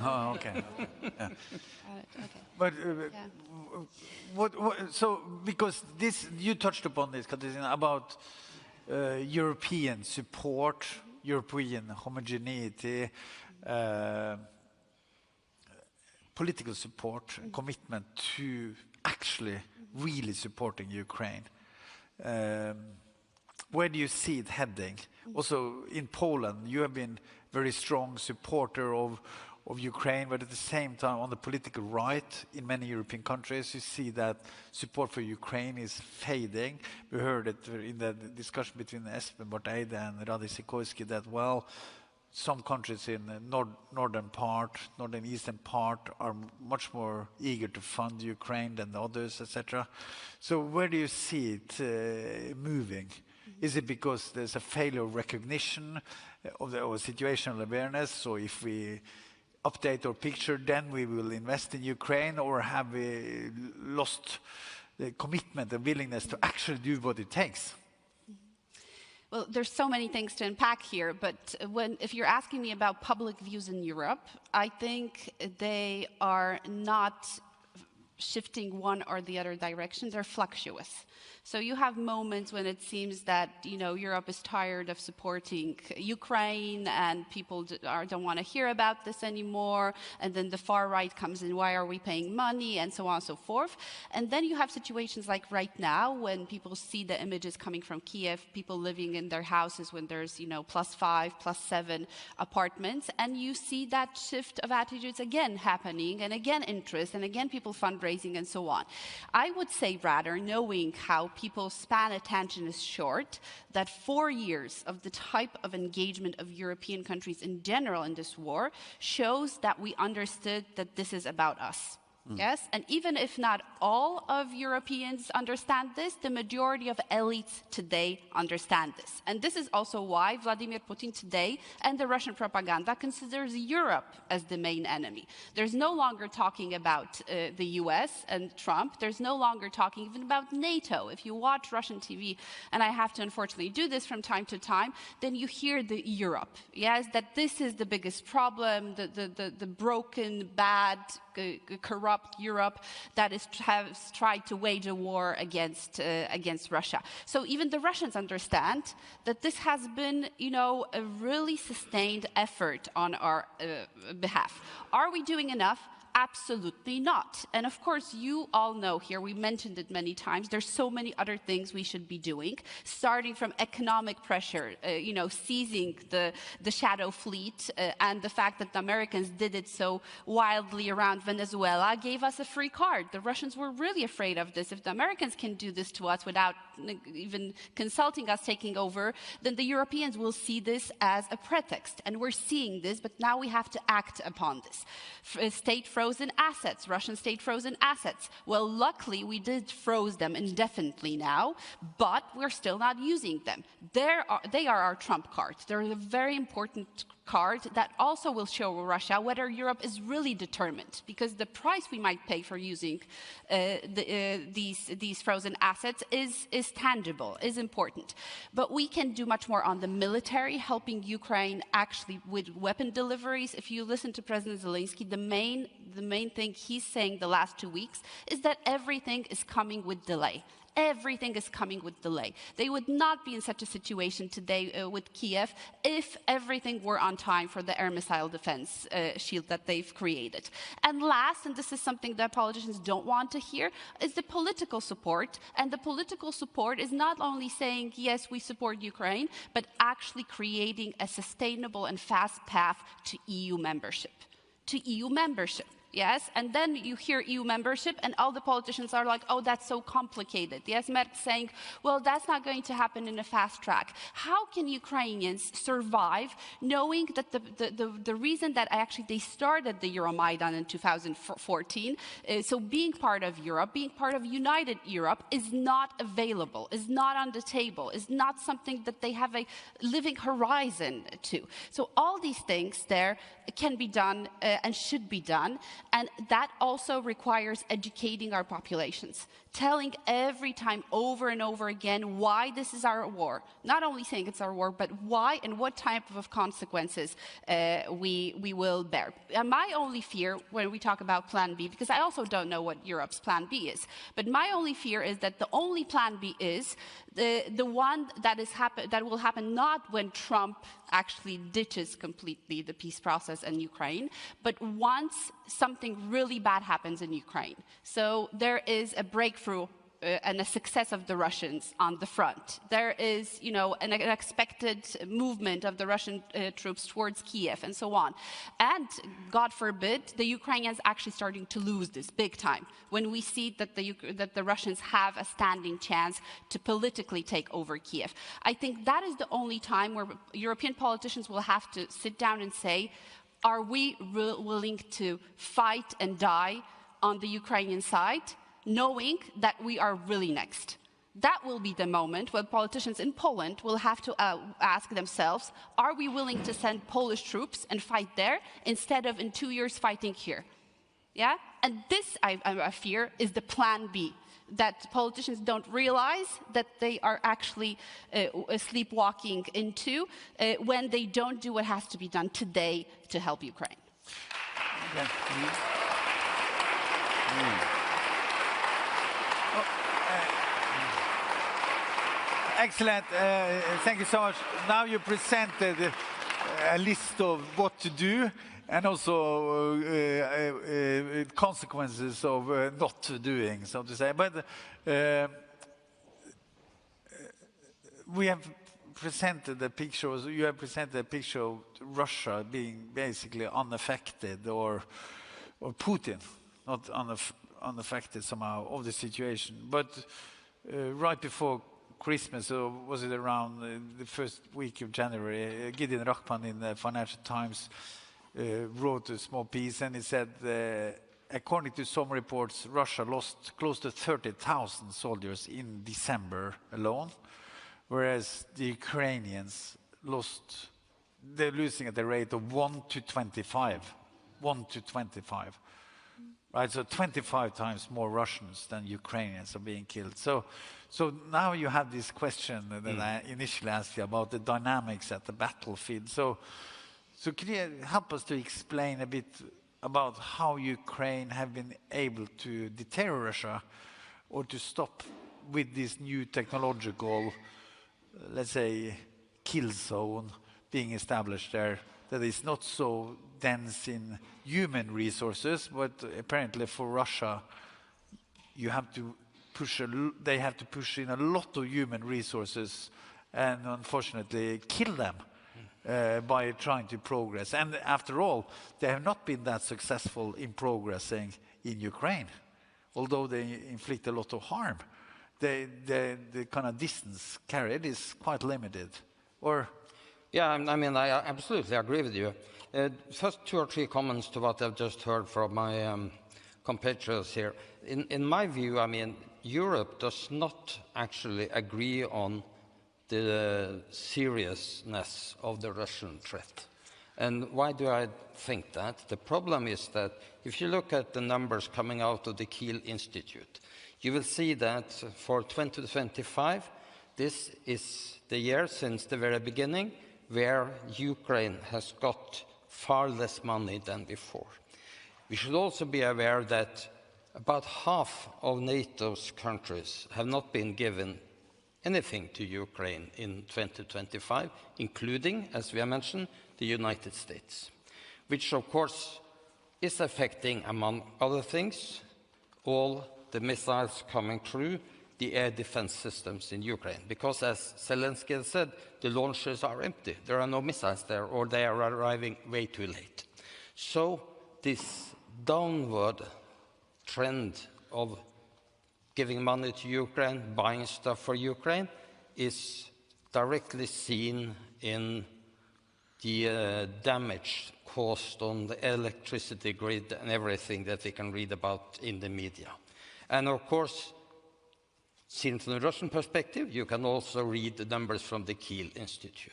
Oh, okay. Yeah. Okay. But so because this, you touched upon this, Katarina, about European support, European homogeneity, political support, commitment to actually really supporting Ukraine. Where do you see it heading? Also in Poland, you have been very strong supporter of Ukraine, but at the same time on the political right in many European countries, you see that support for Ukraine is fading. We heard it in the discussion between Espen Barth Eide and Radi Sikorski that, well, some countries in the northern eastern part are much more eager to fund Ukraine than the others, etc. So where do you see it moving? Is it because there's a failure of recognition of the situational awareness? So if we update our picture, then we will invest in Ukraine, or have we lost the commitment and willingness to actually do what it takes? Well, there's so many things to unpack here, but if you're asking me about public views in Europe, I think they are not shifting one or the other direction. They're fluctuous. So you have moments when it seems that, you know, Europe is tired of supporting Ukraine and people don't want to hear about this anymore. And then the far right comes in, why are we paying money, and so on and so forth. And then you have situations like right now when people see the images coming from Kiev, people living in their houses when there's, you know, +5, +7 apartments. And you see that shift of attitudes again happening, and again interest, and again people fundraising and so on. I would say rather, knowing how people's span attention is short, that 4 years of the type of engagement of European countries in general in this war shows that we understood that this is about us. Yes, and even if not all of Europeans understand this, the majority of elites today understand this. And this is also why Vladimir Putin today and the Russian propaganda considers Europe as the main enemy. There's no longer talking about the US and Trump. There's no longer talking even about NATO. If you watch Russian TV, and I have to unfortunately do this from time to time, then you hear the Europe. Yes, that this is the biggest problem, the broken, bad, corrupt Europe that has tried to wage a war against Russia. So even the Russians understand that this has been, you know, a really sustained effort on our behalf. Are we doing enough? Absolutely not. And of course, you all know here, we mentioned it many times, there's so many other things we should be doing, starting from economic pressure, you know, seizing the shadow fleet, and the fact that the Americans did it so wildly around Venezuela gave us a free card. The Russians were really afraid of this. If the Americans can do this to us without even consulting us taking over, then the Europeans will see this as a pretext. And we're seeing this, but now we have to act upon this. State frozen assets, Russian state frozen assets. Well, luckily we did froze them indefinitely now, but we're still not using them. They are our trump cards. They're a very important card that also will show Russia whether Europe is really determined, because the price we might pay for using these frozen assets is tangible, is important. But we can do much more on the military, helping Ukraine actually with weapon deliveries. If you listen to President Zelensky, the main thing he's saying the last 2 weeks is that everything is coming with delay. Everything is coming with delay. They would not be in such a situation today with Kiev if everything were on time for the air missile defense shield that they've created. And last, and this is something that politicians don't want to hear, is the political support. And the political support is not only saying, yes, we support Ukraine, but actually creating a sustainable and fast path to EU membership. To EU membership. Yes, and then you hear EU membership and all the politicians are like, oh, that's so complicated. Yes, Merkel saying, well, that's not going to happen in a fast track. How can Ukrainians survive knowing that the reason that actually they started the Euromaidan in 2014, so being part of Europe, being part of United Europe is not available, is not on the table, is not something that they have a living horizon to. So all these things there can be done and should be done. And that also requires educating our populations, telling every time over and over again why this is our war. Not only saying it's our war, but why and what type of consequences we will bear. And my only fear when we talk about Plan B, because I also don't know what Europe's Plan B is, but my only fear is that the only Plan B is the one that will happen not when Trump actually ditches completely the peace process in Ukraine, but once something really bad happens in Ukraine. So there is a breakthrough and a success of the Russians on the front. There is, you know, an expected movement of the Russian troops towards Kiev and so on. And God forbid, the Ukrainians actually starting to lose this big time when we see that the Russians have a standing chance to politically take over Kiev. I think that is the only time where European politicians will have to sit down and say, are we willing to fight and die on the Ukrainian side, knowing that we are really next? That will be the moment when politicians in Poland will have to ask themselves, are we willing to send Polish troops and fight there instead of in 2 years fighting here? Yeah? And this, I fear, is the Plan B, that politicians don't realize that they are actually sleepwalking into when they don't do what has to be done today to help Ukraine. Yeah. Excellent. Thank you so much. Now you presented a list of what to do and also consequences of not doing, so to say. But we have presented a picture, you have presented a picture of Russia being basically unaffected, or Putin not unaffected somehow of the situation. But right before Christmas, or was it around the first week of January, Gideon Rachman in the Financial Times wrote a small piece, and he said, according to some reports, Russia lost close to 30,000 soldiers in December alone, whereas the Ukrainians they're losing at the rate of 1 to 25. 1 to 25. Right, so 25 times more Russians than Ukrainians are being killed. So now you have this question that I initially asked you about the dynamics at the battlefield. So can you help us to explain a bit about how Ukraine have been able to deter Russia, or to stop with this new technological, let's say, kill zone being established there, that is not so dense in human resources, but apparently for Russia, they have to push in a lot of human resources and unfortunately kill them by trying to progress. And after all, they have not been that successful in progressing in Ukraine, although they inflict a lot of harm. The kind of distance carried is quite limited. Or yeah, I mean, I absolutely agree with you. First, 2 or 3 comments to what I've just heard from my compatriots here. In my view, I mean, Europe does not actually agree on the seriousness of the Russian threat. And why do I think that? The problem is that if you look at the numbers coming out of the Kiel Institute, you will see that for 2025, this is the year since the very beginning where Ukraine has got far less money than before. We should also be aware that about half of NATO's countries have not been given anything to Ukraine in 2025, including, as we have mentioned, the United States, which of course is affecting, among other things, all the missiles coming through the air defense systems in Ukraine. Because as Zelensky has said, the launchers are empty. There are no missiles there, or they are arriving way too late. So this downward trend of giving money to Ukraine, buying stuff for Ukraine, is directly seen in the damage caused on the electricity grid and everything that we can read about in the media. And of course, seen from the Russian perspective, you can also read the numbers from the Kiel Institute.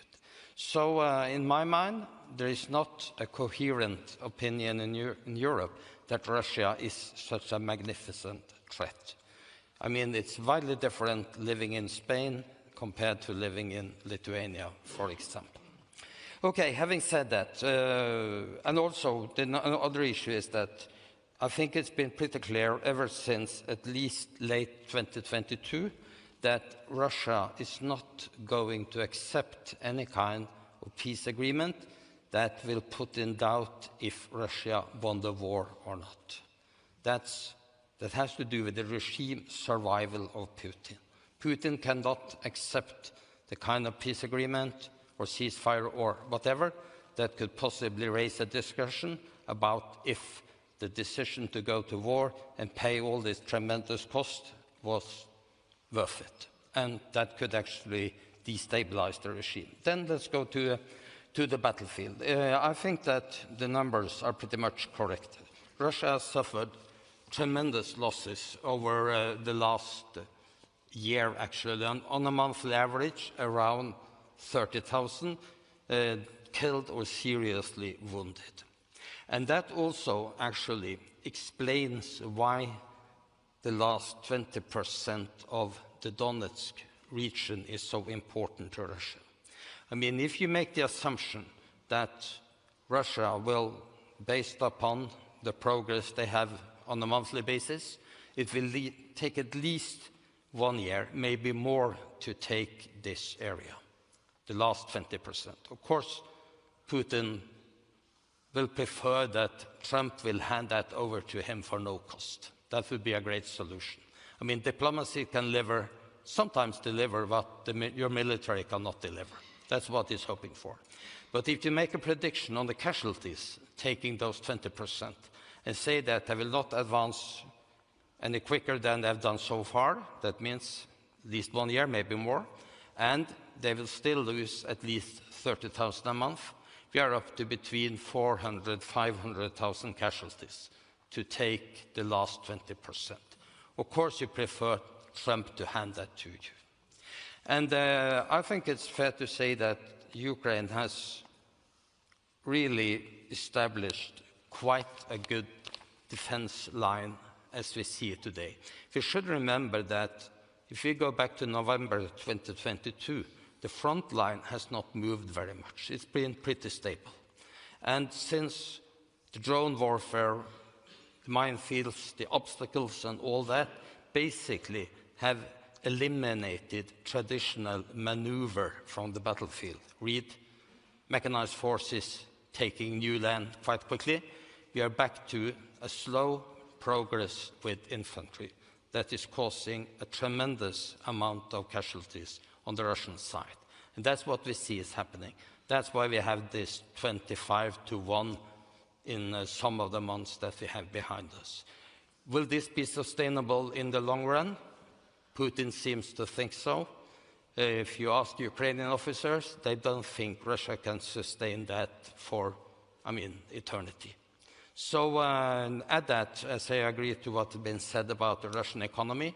So in my mind, there is not a coherent opinion in Europe that Russia is such a magnificent threat. I mean, it's widely different living in Spain compared to living in Lithuania, for example. Okay, having said that, and also the other issue is that I think it's been pretty clear ever since at least late 2022 that Russia is not going to accept any kind of peace agreement that will put in doubt if Russia won the war or not. That has to do with the regime survival of Putin. Putin cannot accept the kind of peace agreement or ceasefire or whatever that could possibly raise a discussion about if the decision to go to war and pay all this tremendous cost was worth it. And that could actually destabilize the regime. Then let's go to the battlefield. I think that the numbers are pretty much correct. Russia has suffered tremendous losses over the last year, actually. On a monthly average, around 30,000 killed or seriously wounded. And that also actually explains why the last 20% of the Donetsk region is so important to Russia. I mean, if you make the assumption that Russia will, based upon the progress they have on a monthly basis, it will take at least 1 year, maybe more, to take this area, the last 20%. Of course, Putin will prefer that Trump will hand that over to him for no cost. That would be a great solution. I mean, diplomacy can sometimes deliver what your military cannot deliver. That's what he's hoping for. But if you make a prediction on the casualties, taking those 20%, and say that they will not advance any quicker than they've done so far, that means at least 1 year, maybe more, and they will still lose at least 30,000 a month, we are up to between 400,000, 500,000 casualties to take the last 20%. Of course, you prefer Trump to hand that to you. And I think it's fair to say that Ukraine has really established quite a good defense line as we see it today. We should remember that if we go back to November 2022, the front line has not moved very much. It's been pretty stable. And since the drone warfare, the minefields, the obstacles and all that basically have eliminated traditional maneuver from the battlefield. Read mechanized forces taking new land quite quickly. We are back to a slow progress with infantry that is causing a tremendous amount of casualties on the Russian side. And that's what we see is happening. That's why we have this 25-1 in some of the months that we have behind us. Will this be sustainable in the long run? Putin seems to think so. If you ask Ukrainian officers, they don't think Russia can sustain that for, eternity. So add that, as I agree to what has been said about the Russian economy,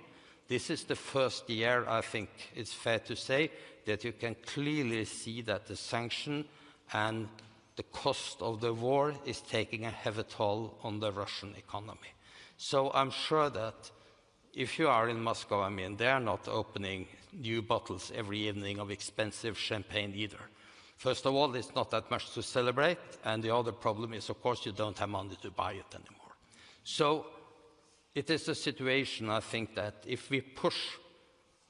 this is the first year, I think it's fair to say, that you can clearly see that the sanction and the cost of the war is taking a heavy toll on the Russian economy. So I'm sure that if you are in Moscow, they are not opening new bottles every evening of expensive champagne either. First of all, it's not that much to celebrate, and the other problem is, of course, you don't have money to buy it anymore. So it is a situation, I think, that if we push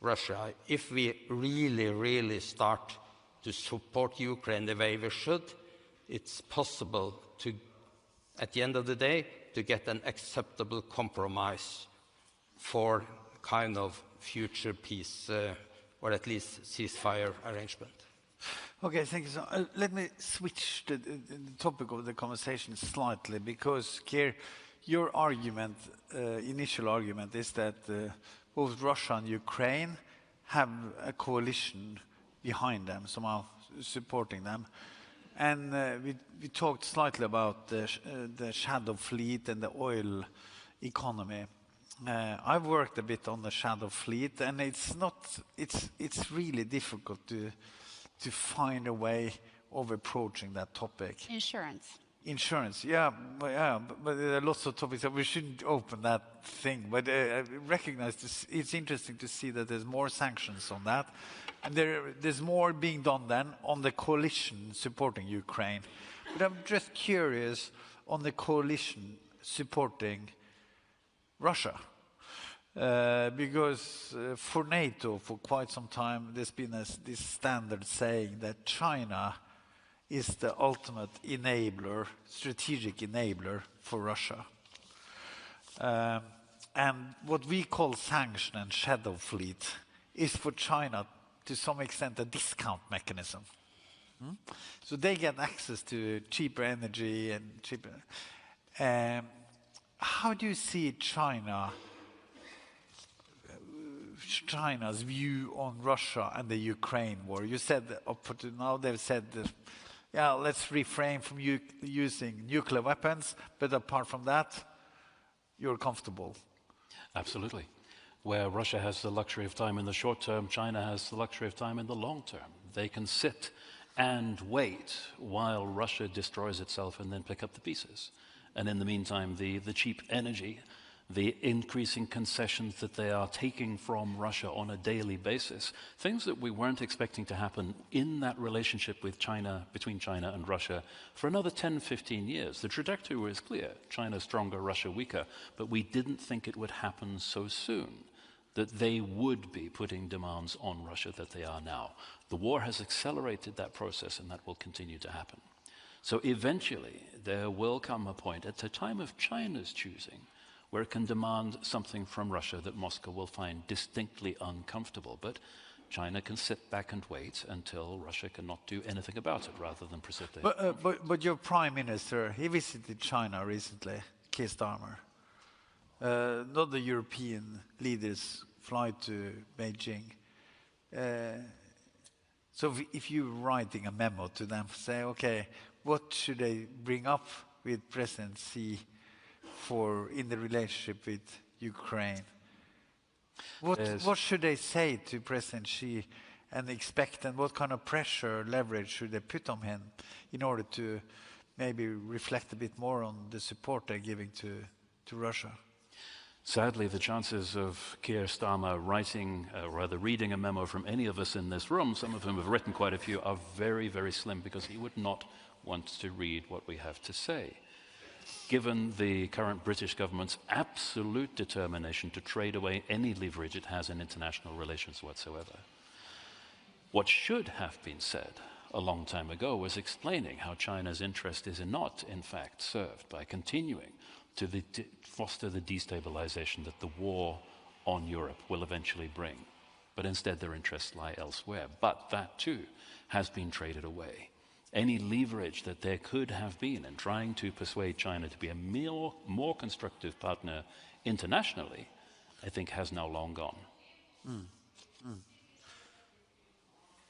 Russia, if we really, really start to support Ukraine the way we should, it's possible to, at the end of the day, to get an acceptable compromise for kind of future peace, or at least ceasefire arrangement. Okay, thank you. So, let me switch the topic of the conversation slightly, because, Keir, your argument, initial argument, is that both Russia and Ukraine have a coalition behind them, somehow supporting them. And we talked slightly about the shadow fleet and the oil economy. I've worked a bit on the shadow fleet, and it's really difficult to find a way of approaching that topic? Insurance. Insurance, but there are lots of topics that we shouldn't open that thing. But I recognize this. It's interesting to see that there's more sanctions on that, and there's more being done then on the coalition supporting Ukraine. But I'm just curious on the coalition supporting Russia, because for NATO for quite some time there's been this standard saying that China is the ultimate enabler, strategic enabler for Russia. And what we call sanction and shadow fleet is for China to some extent a discount mechanism. So they get access to cheaper energy and cheaper. How do you see China's view on Russia and the Ukraine war? You said that up to now they've said that, yeah, let's refrain from using nuclear weapons, but apart from that, you're comfortable. Absolutely. Where Russia has the luxury of time in the short term, China has the luxury of time in the long term. They can sit and wait while Russia destroys itself and then pick up the pieces. And in the meantime, the cheap energy, the increasing concessions that they are taking from Russia on a daily basis, things that we weren't expecting to happen in that relationship with China, between China and Russia, for another 10, 15 years. The trajectory was clear: China stronger, Russia weaker, but we didn't think it would happen so soon, that they would be putting demands on Russia that they are now. The war has accelerated that process, and that will continue to happen. So eventually, there will come a point at the time of China's choosing where it can demand something from Russia that Moscow will find distinctly uncomfortable. But China can sit back and wait until Russia cannot do anything about it, rather than precipitate. But your prime minister, he visited China recently, Keir Starmer. Not the European leaders fly to Beijing. So if you're writing a memo to them, say, okay, what should they bring up with President Xi in the relationship with Ukraine? What should they say to President Xi and expect, and what kind of pressure, leverage should they put on him in order to maybe reflect a bit more on the support they're giving to Russia? Sadly, the chances of Keir Starmer reading a memo from any of us in this room, some of whom have written quite a few, are very, very slim, because he would not want to read what we have to say. Given the current British government's absolute determination to trade away any leverage it has in international relations whatsoever. What should have been said a long time ago was explaining how China's interest is not, in fact, served by continuing to foster the destabilization that the war on Europe will eventually bring. But instead their interests lie elsewhere. But that too has been traded away. Any leverage that there could have been in trying to persuade China to be a more constructive partner internationally, I think has now long gone.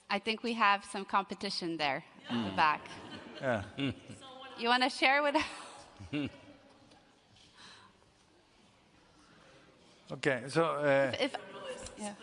I think we have some competition there at the back. Yeah. You want to share with us? Okay, so... Yeah.